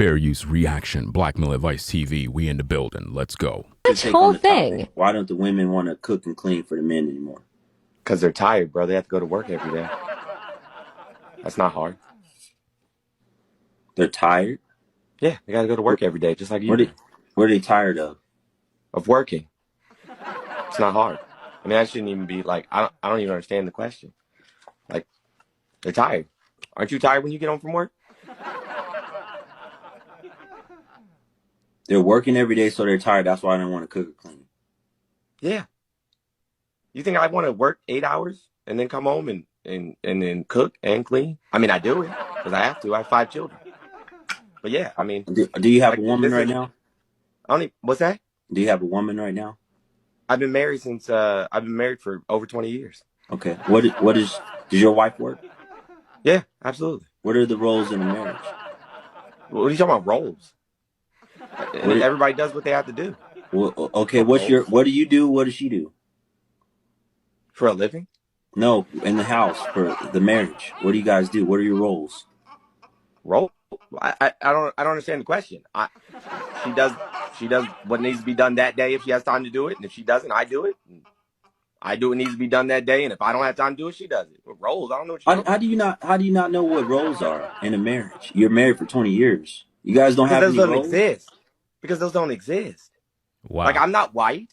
Fair use reaction. Blackmail Advice TV. We in the building. Let's go. This whole thing. Why don't the women want to cook and clean for the men anymore? Because they're tired, bro. They have to go to work every day. That's not hard. They're tired? Yeah, they got to go to work every day, just like you do. What are they tired of? Of working. It's not hard. I mean, that shouldn't even be like, I don't even understand the question. Like, they're tired. Aren't you tired when you get home from work? They're working every day, so they're tired. That's why I don't want to cook or clean. Yeah. You think I want to work 8 hours and then come home and then cook and clean? I mean, I do it because I have to. I have 5 children. But yeah, I mean. Do you have a woman right now? What's that? Do you have a woman right now? I've been married for over 20 years. Okay. Does your wife work? Yeah, absolutely. What are the roles in a marriage? What are you talking about, roles? Everybody does what they have to do. Well, okay, what do you do? What does she do? For a living? No, in the house for the marriage. What do you guys do? What are your roles? Role? I don't understand the question. She does what needs to be done that day if she has time to do it, and if she doesn't, I do it. I do what needs to be done that day, and if I don't have time to do it, she does it. But roles, I don't know what you're How do you not know what roles are in a marriage? You're married for 20 years. You guys don't have any roles? Those don't exist. Because those don't exist. Wow. Like, I'm not white.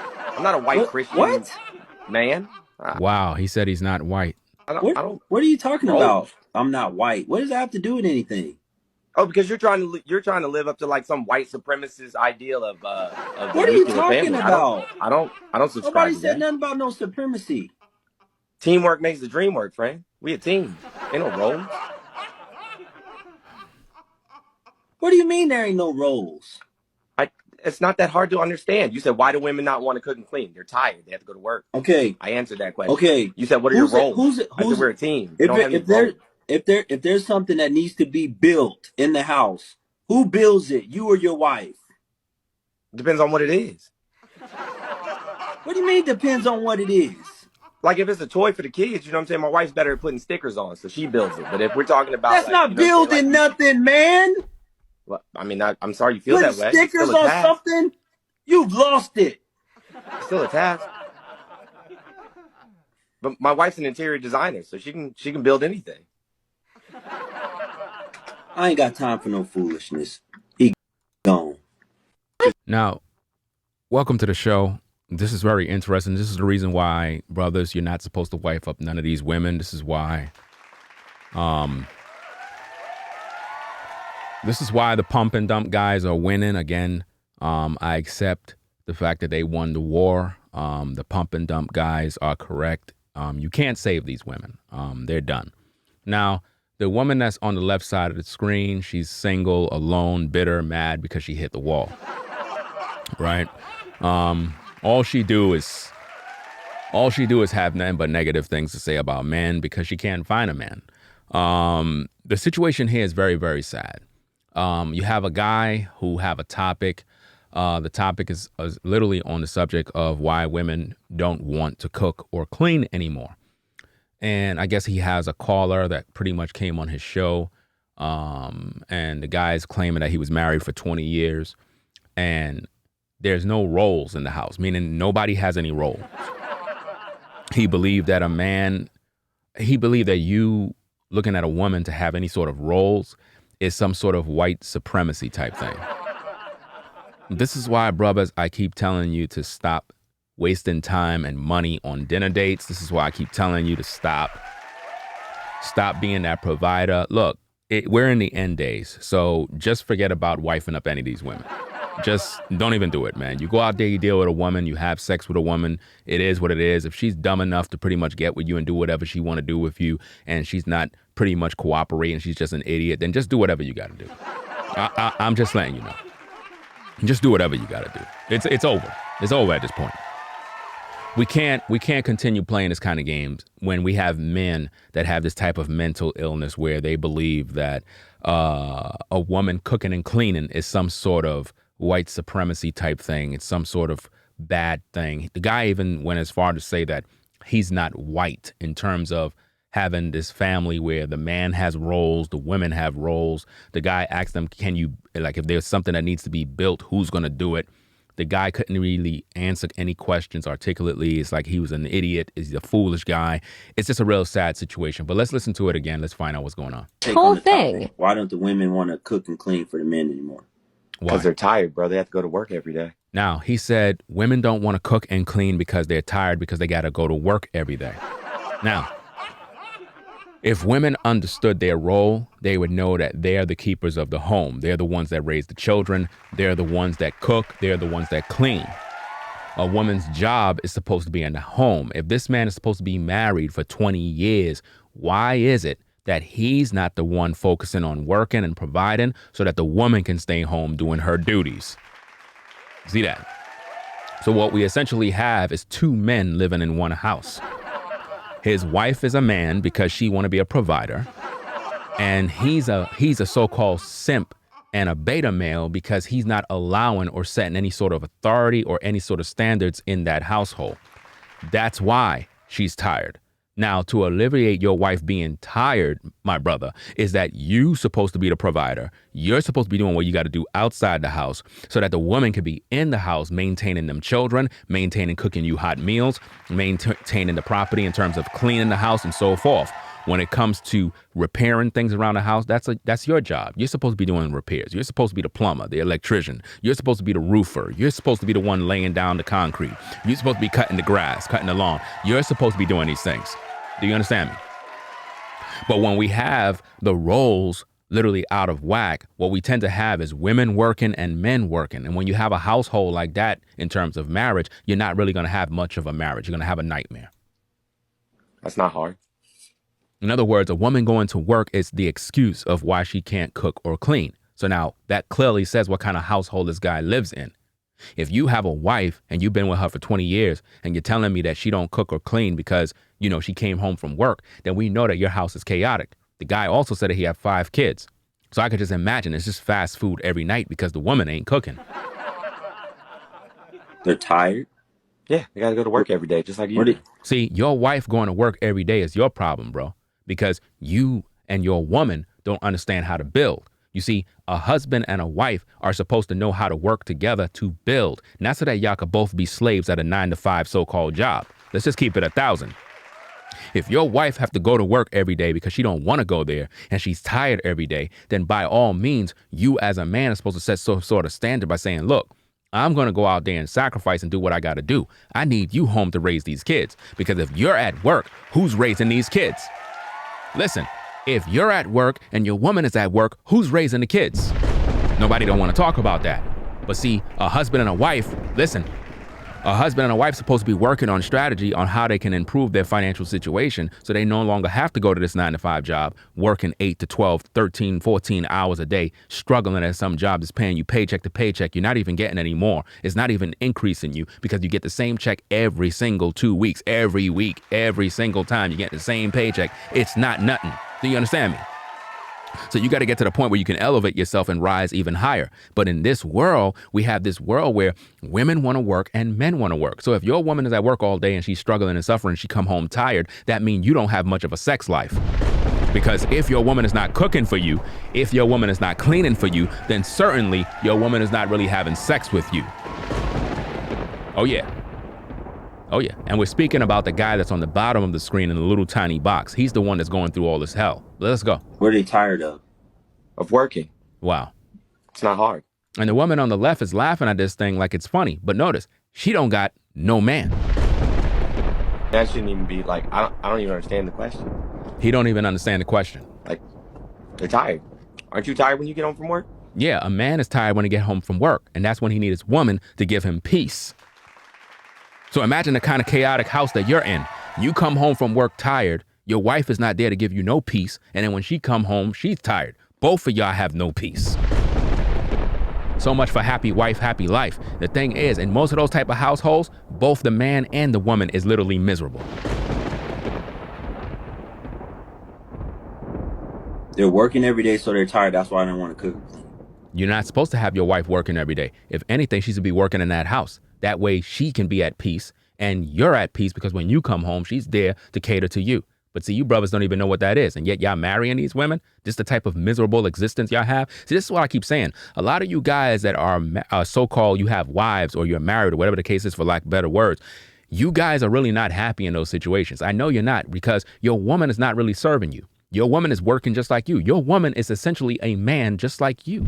I'm not a white Christian man. Wow, he said he's not white. What are you talking about? I'm not white. What does that have to do with anything? Oh, because you're trying to live up to like some white supremacist ideal of what are you talking family. about? I don't subscribe. Nobody said nothing about no supremacy. Teamwork makes the dream work, friend. We a team. Ain't no roles. What do you mean there ain't no roles? It's not that hard to understand. You said, why do women not want to cook and clean? They're tired. They have to go to work. Okay. I answered that question. Okay. You said, what are your roles? I said, we're a team. If there's something that needs to be built in the house, who builds it? You or your wife? Depends on what it is. What do you mean depends on what it is? Like if it's a toy for the kids, you know what I'm saying? My wife's better at putting stickers on, so she builds it. But if we're talking about that's not building nothing, man. Well, I mean, I'm sorry you feel that way. Stickers on something? You've lost it. It's still a task. But my wife's an interior designer, so she can build anything. I ain't got time for no foolishness. He gone. Now, welcome to the show. This is very interesting. This is the reason why, brothers, you're not supposed to wife up none of these women. This is why the pump and dump guys are winning again. I accept the fact that they won the war. The pump and dump guys are correct. You can't save these women. They're done. Now, the woman that's on the left side of the screen, she's single, alone, bitter, mad because she hit the wall. Right? All she do is have nothing but negative things to say about men because she can't find a man. The situation here is very, very sad. You have a guy who have a topic. The topic is literally on the subject of why women don't want to cook or clean anymore. And I guess he has a caller that pretty much came on his show. And the guy is claiming that he was married for 20 years and there's no roles in the house, meaning nobody has any roles. He believed that you looking at a woman to have any sort of roles is some sort of white supremacy type thing. This is why, brothers, I keep telling you to stop wasting time and money on dinner dates. This is why I keep telling you to stop being that provider. Look, we're in the end days, so just forget about wifing up any of these women. Just don't even do it, man. You go out there, you deal with a woman, you have sex with a woman. It is what it is. If she's dumb enough to pretty much get with you and do whatever she want to do with you, and she's not pretty much cooperating, she's just an idiot, then just do whatever you got to do. I'm just letting you know. Just do whatever you got to do. It's over. It's over at this point. We can't continue playing this kind of games when we have men that have this type of mental illness where they believe that a woman cooking and cleaning is some sort of white supremacy type thing. It's some sort of bad thing. The guy even went as far to say that he's not white in terms of having this family where the man has roles, the women have roles. The guy asks them, can you, like, if there's something that needs to be built, who's going to do it? The guy couldn't really answer any questions articulately. It's like he was an idiot. He's a foolish guy. It's just a real sad situation. But let's listen to it again. Let's find out what's going on. Whole thing. Why don't the women want to cook and clean for the men anymore? Because they're tired, bro. They have to go to work every day. Now, he said women don't want to cook and clean because they're tired because they got to go to work every day. Now, if women understood their role, they would know that they're the keepers of the home. They're the ones that raise the children. They're the ones that cook. They're the ones that clean. A woman's job is supposed to be in the home. If this man is supposed to be married for 20 years, why is it that he's not the one focusing on working and providing so that the woman can stay home doing her duties? See that? So what we essentially have is two men living in one house. His wife is a man because she want to be a provider. And he's a so-called simp and a beta male because he's not allowing or setting any sort of authority or any sort of standards in that household. That's why she's tired. Now, to alleviate your wife being tired, my brother, is that you supposed to be the provider. You're supposed to be doing what you got to do outside the house so that the woman can be in the house, maintaining them children, maintaining cooking you hot meals, maintaining the property in terms of cleaning the house and so forth. When it comes to repairing things around the house, that's your job. You're supposed to be doing repairs. You're supposed to be the plumber, the electrician. You're supposed to be the roofer. You're supposed to be the one laying down the concrete. You're supposed to be cutting the grass, cutting the lawn. You're supposed to be doing these things. Do you understand me? But when we have the roles literally out of whack, what we tend to have is women working and men working. And when you have a household like that in terms of marriage, you're not really going to have much of a marriage. You're going to have a nightmare. That's not hard. In other words, a woman going to work is the excuse of why she can't cook or clean. So now that clearly says what kind of household this guy lives in. If you have a wife and you've been with her for 20 years and you're telling me that she don't cook or clean because, you know, she came home from work, then we know that your house is chaotic. The guy also said that he had 5 kids. So I could just imagine it's just fast food every night because the woman ain't cooking. They're tired? Yeah, they got to go to work every day, just like you do. See, your wife going to work every day is your problem, bro, because you and your woman don't understand how to build. You see, a husband and a wife are supposed to know how to work together to build, not so that y'all could both be slaves at a 9-to-5 so-called job. Let's just keep it 1,000. If your wife have to go to work every day because she don't want to go there and she's tired every day, then by all means, you as a man are supposed to set some sort of standard by saying, look, I'm going to go out there and sacrifice and do what I got to do. I need you home to raise these kids, because if you're at work, who's raising these kids? Listen, if you're at work and your woman is at work, who's raising the kids? Nobody don't want to talk about that. But see, a husband and a wife, listen, a husband and a wife supposed to be working on strategy on how they can improve their financial situation so they no longer have to go to this 9-to-5 job, working 8 to 12, 13, 14 hours a day, struggling at some job that's paying you paycheck to paycheck. You're not even getting any more. It's not even increasing you because you get the same check every single 2 weeks, every week, every single time you get the same paycheck. It's not nothing. Do you understand me? So you got to get to the point where you can elevate yourself and rise even higher. But in this world, we have this world where women want to work and men want to work. So if your woman is at work all day and she's struggling and suffering, she come home tired, that means you don't have much of a sex life. Because if your woman is not cooking for you, if your woman is not cleaning for you, then certainly your woman is not really having sex with you. Oh yeah. Oh yeah. And we're speaking about the guy that's on the bottom of the screen in the little tiny box. He's the one that's going through all this hell. Let's go. What are they tired of? Of working. Wow. It's not hard. And the woman on the left is laughing at this thing like it's funny. But notice, she don't got no man. That shouldn't even be like, I don't even understand the question. He don't even understand the question. Like, they're tired. Aren't you tired when you get home from work? Yeah, a man is tired when he get home from work. And that's when he needs his woman to give him peace. So imagine the kind of chaotic house that you're in. You come home from work tired. Your wife is not there to give you no peace. And then when she come home, she's tired. Both of y'all have no peace. So much for happy wife, happy life. The thing is, in most of those type of households, both the man and the woman is literally miserable. They're working every day, so they're tired. That's why they don't want to cook. You're not supposed to have your wife working every day. If anything, she should be working in that house. That way she can be at peace and you're at peace, because when you come home, she's there to cater to you. But see, you brothers don't even know what that is. And yet y'all marrying these women, just the type of miserable existence y'all have. See, this is what I keep saying. A lot of you guys that are so-called, you have wives or you're married or whatever the case is, for lack of better words, you guys are really not happy in those situations. I know you're not, because your woman is not really serving you. Your woman is working just like you. Your woman is essentially a man just like you.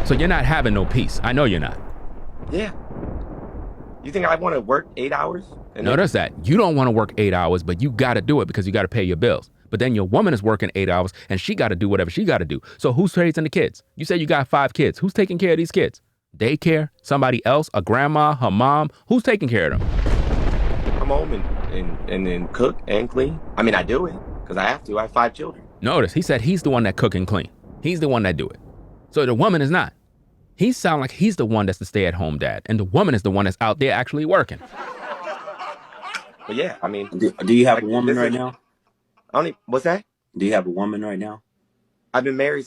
So you're not having no peace. I know you're not. Yeah. You think I want to work 8 hours? Notice that. You don't want to work 8 hours, but you got to do it because you got to pay your bills. But then your woman is working 8 hours and she got to do whatever she got to do. So who's raising the kids? You said you got 5 kids. Who's taking care of these kids? Daycare? Somebody else? A grandma? Her mom? Who's taking care of them? Come home and then cook and clean. I mean, I do it because I have to. I have 5 children. Notice, he said he's the one that cook and clean. He's the one that do it. So the woman is not. He sound like he's the one that's the stay-at-home dad, and the woman is the one that's out there actually working. But yeah, I mean, do you have a woman right now? What's that? Do you have a woman right now? I've been married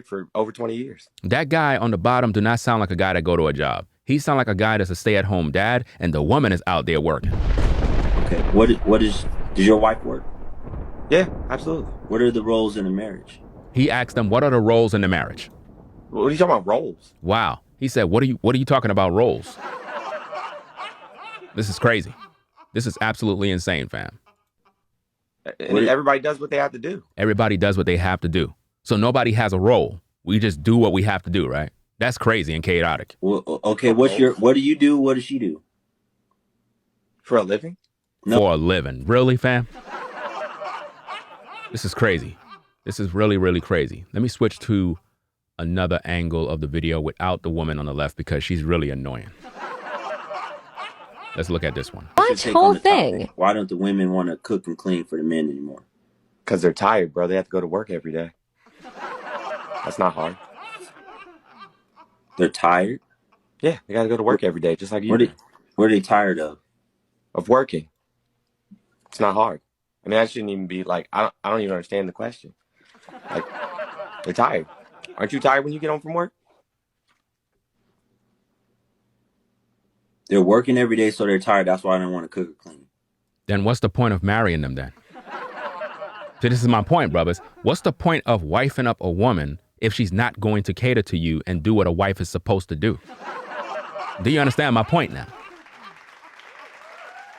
for over 20 years. That guy on the bottom do not sound like a guy that go to a job. He sound like a guy that's a stay-at-home dad, and the woman is out there working. Okay, does your wife work? Yeah, absolutely. What are the roles in a marriage? He asked them, what are the roles in the marriage? What are you talking about, roles? Wow. He said, what are you talking about roles? This is crazy. This is absolutely insane, fam. And everybody does what they have to do. Everybody does what they have to do. So nobody has a role. We just do what we have to do, right? That's crazy and chaotic. Well, okay, what do you do? What does she do? For a living? No. For a living. Really, fam? This is crazy. This is really, really crazy. Let me switch to another angle of the video without the woman on the left because she's really annoying. Let's look at this one. What whole thing? Why don't the women want to cook and clean for the men anymore? Because they're tired, bro. They have to go to work every day. That's not hard. They're tired? Yeah, they got to go to work every day, just like you. What are they tired of? Of working. It's not hard. I mean, that shouldn't even be like, I don't even understand the question. Like, they're tired. Aren't you tired when you get home from work? They're working every day, so they're tired. That's why I don't want to cook or clean. Then what's the point of marrying them then? So this is my point, brothers. What's the point of wifing up a woman if she's not going to cater to you and do what a wife is supposed to do? Do you understand my point now?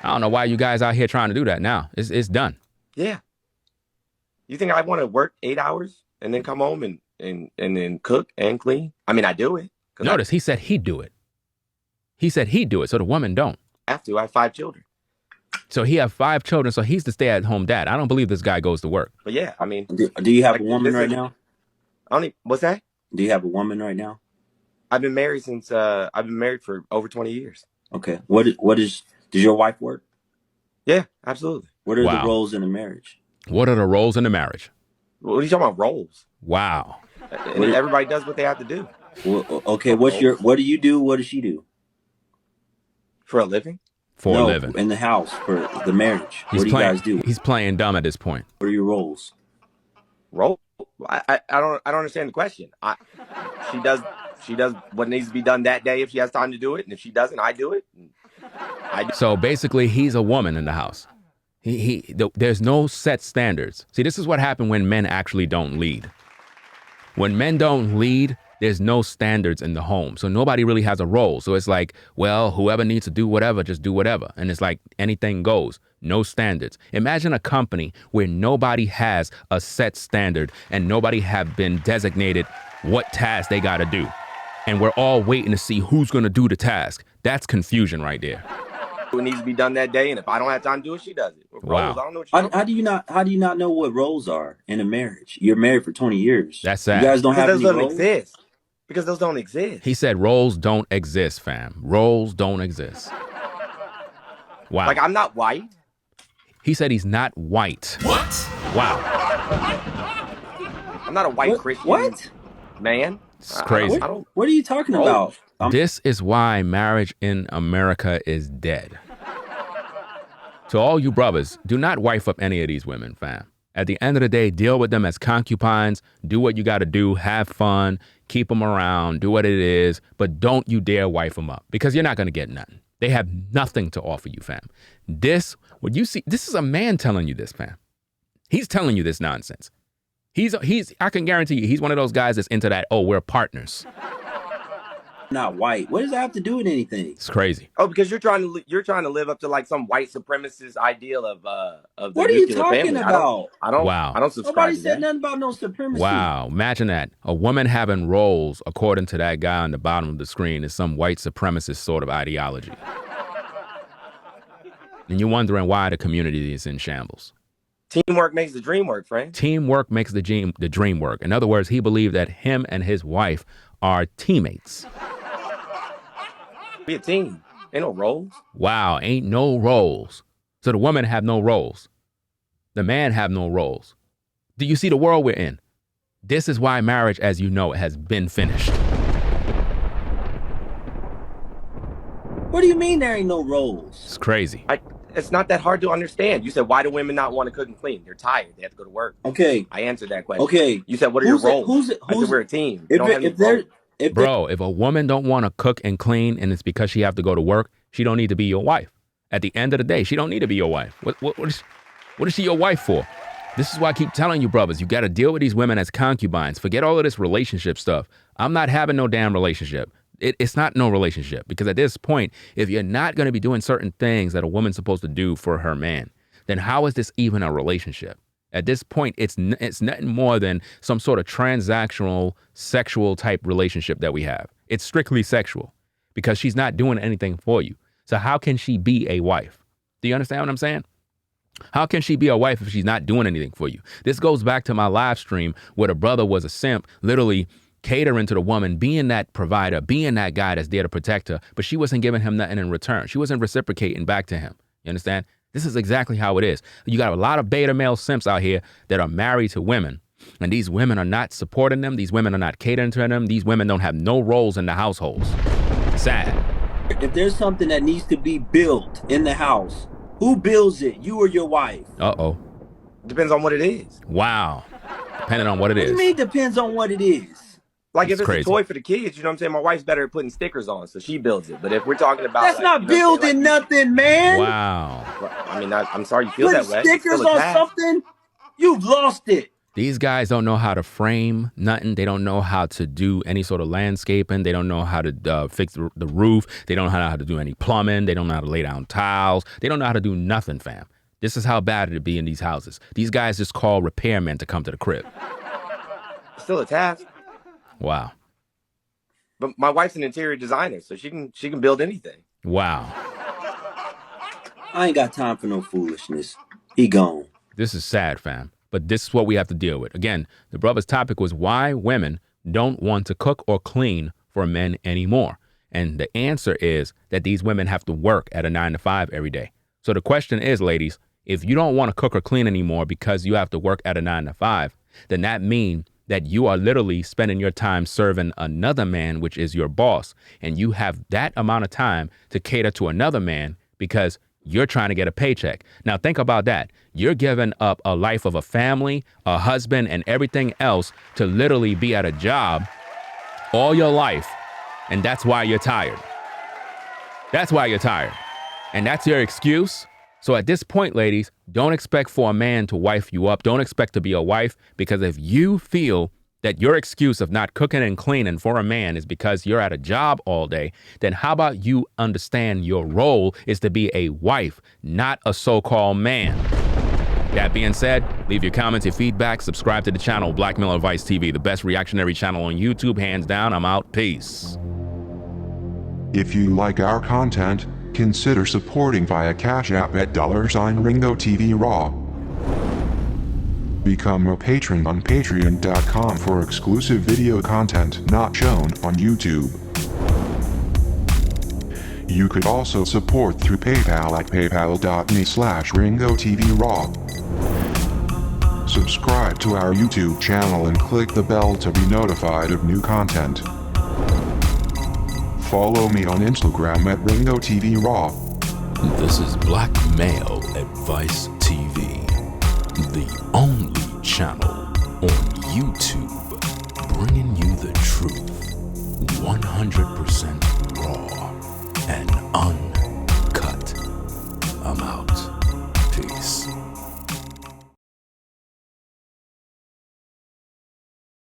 I don't know why you guys out here trying to do that now. It's done. Yeah. You think I want to work 8 hours and then come home and then cook and clean? I mean, I do it. Notice he said he'd do it. He said he'd do it, so the woman don't. I have to. I have 5 children. So he have 5 children, so he's the stay-at-home dad. I don't believe this guy goes to work. But yeah, I mean... Do you have a woman right now? What's that? Do you have a woman right now? I've been married for over 20 years. Okay. Does your wife work? Yeah, absolutely. What are the roles in a marriage? What are the roles in a marriage? What are you talking about, roles? Wow. And everybody does what they have to do. Well, okay, what do you do? What does she do? For a living? For a living. In the house, for the marriage. What do you guys do? He's playing dumb at this point. What are your roles? Role? I don't understand the question. She does what needs to be done that day if she has time to do it, and if she doesn't, I do it. So basically, he's a woman in the house. There's no set standards. See, this is what happened when men actually don't lead. When men don't lead, there's no standards in the home. So nobody really has a role. So it's like, well, whoever needs to do whatever, just do whatever. And it's like anything goes. No standards. Imagine a company where nobody has a set standard and nobody have been designated what task they got to do. And we're all waiting to see who's going to do the task. That's confusion right there. It needs to be done that day, and if I don't have time to do it, she does it. Wow. Roles, I don't know what how do you not know what roles are in a marriage? You're married for 20 years. That's sad. You guys don't have those any don't roles? exist. Because those don't exist. He said roles don't exist, fam. Roles don't exist. Wow. Like, I'm not white. He said he's not white. What? Wow. I'm not a white Christian man. It's crazy. What are you talking about? This is why marriage in America is dead. To all you brothers, do not wife up any of these women, fam. At the end of the day, deal with them as concubines, do what you got to do, have fun, keep them around, do what it is, but don't you dare wife them up because you're not going to get nothing. They have nothing to offer you, fam. What you see, this is a man telling you this, fam. He's telling you this nonsense. I can guarantee you, he's one of those guys that's into that, oh, we're partners. Not white. What does that have to do with anything? It's crazy. Oh, because you're trying to live up to like some white supremacist ideal of the what are you nuclear talking family. about? I don't subscribe Nobody to said that. nothing about no supremacy. Wow, imagine that. A woman having roles, according to that guy on the bottom of the screen, is some white supremacist sort of ideology. And you're wondering why the community is in shambles. Teamwork makes the dream work, friend. Teamwork makes the dream work. In other words, he believed that him and his wife are teammates. Be a team. Ain't no roles. Wow, ain't no roles. So the woman have no roles. The man have no roles. Do you see the world we're in? This is why marriage, as you know, has been finished. What do you mean there ain't no roles? It's crazy. It's not that hard to understand. You said, why do women not want to cook and clean? They're tired. They have to go to work. Okay. I answered that question. Okay. You said, what are your roles? I said, we're a team. If a woman don't want to cook and clean and it's because she have to go to work, she don't need to be your wife. At the end of the day, she don't need to be your wife. What is she your wife for? This is why I keep telling you, brothers, you got to deal with these women as concubines. Forget all of this relationship stuff. I'm not having no damn relationship. It's not no relationship, because at this point, if you're not going to be doing certain things that a woman's supposed to do for her man, then how is this even a relationship? At this point, it's nothing more than some sort of transactional, sexual type relationship that we have. It's strictly sexual because she's not doing anything for you. So how can she be a wife? Do you understand what I'm saying? How can she be a wife if she's not doing anything for you? This goes back to my live stream where the brother was a simp, literally catering to the woman, being that provider, being that guy that's there to protect her, but she wasn't giving him nothing in return. She wasn't reciprocating back to him. You understand? This is exactly how it is. You got a lot of beta male simps out here that are married to women, and these women are not supporting them. These women are not catering to them. These women don't have no roles in the households. Sad. If there's something that needs to be built in the house, who builds it? You or your wife? Uh-oh. Depends on what it is. Wow. Depending on what it is. What do you mean depends on what it is? Like if it's crazy. a toy for the kids, you know what I'm saying? My wife's better at putting stickers on, so she builds it. But if we're talking about that's not building nothing, man. Wow. I mean, I'm sorry you feel that way. Stickers on something? You've lost it. These guys don't know how to frame nothing. They don't know how to do any sort of landscaping. They don't know how to fix the roof. They don't know how to do any plumbing. They don't know how to lay down tiles. They don't know how to do nothing, fam. This is how bad it'd be in these houses. These guys just call repairmen to come to the crib. Still a task. Wow. But my wife's an interior designer, so she can build anything. Wow. I ain't got time for no foolishness. He gone. This is sad, fam. But this is what we have to deal with. Again, the brother's topic was why women don't want to cook or clean for men anymore. And the answer is that these women have to work at a 9 to 5 every day. So the question is, ladies, if you don't want to cook or clean anymore because you have to work at a 9 to 5, then that means that you are literally spending your time serving another man, which is your boss. And you have that amount of time to cater to another man because you're trying to get a paycheck. Now think about that. You're giving up a life of a family, a husband, and everything else to literally be at a job all your life. And that's why you're tired. That's why you're tired. And that's your excuse. So at this point, ladies, don't expect for a man to wife you up. Don't expect to be a wife, because if you feel that your excuse of not cooking and cleaning for a man is because you're at a job all day, then how about you understand your role is to be a wife, not a so-called man. That being said, leave your comments, your feedback, subscribe to the channel, Black Male Advice TV, the best reactionary channel on YouTube, hands down. I'm out. Peace. If you like our content, consider supporting via Cash App at $Ringo TV Raw. Become a patron on patreon.com for exclusive video content not shown on YouTube. You could also support through PayPal at paypal.me/RingoTVRaw. Subscribe to our YouTube channel and click the bell to be notified of new content. Follow me on Instagram at RingoTVRaw. This is Black Male Advice TV, the only channel on YouTube bringing you the truth 100% raw.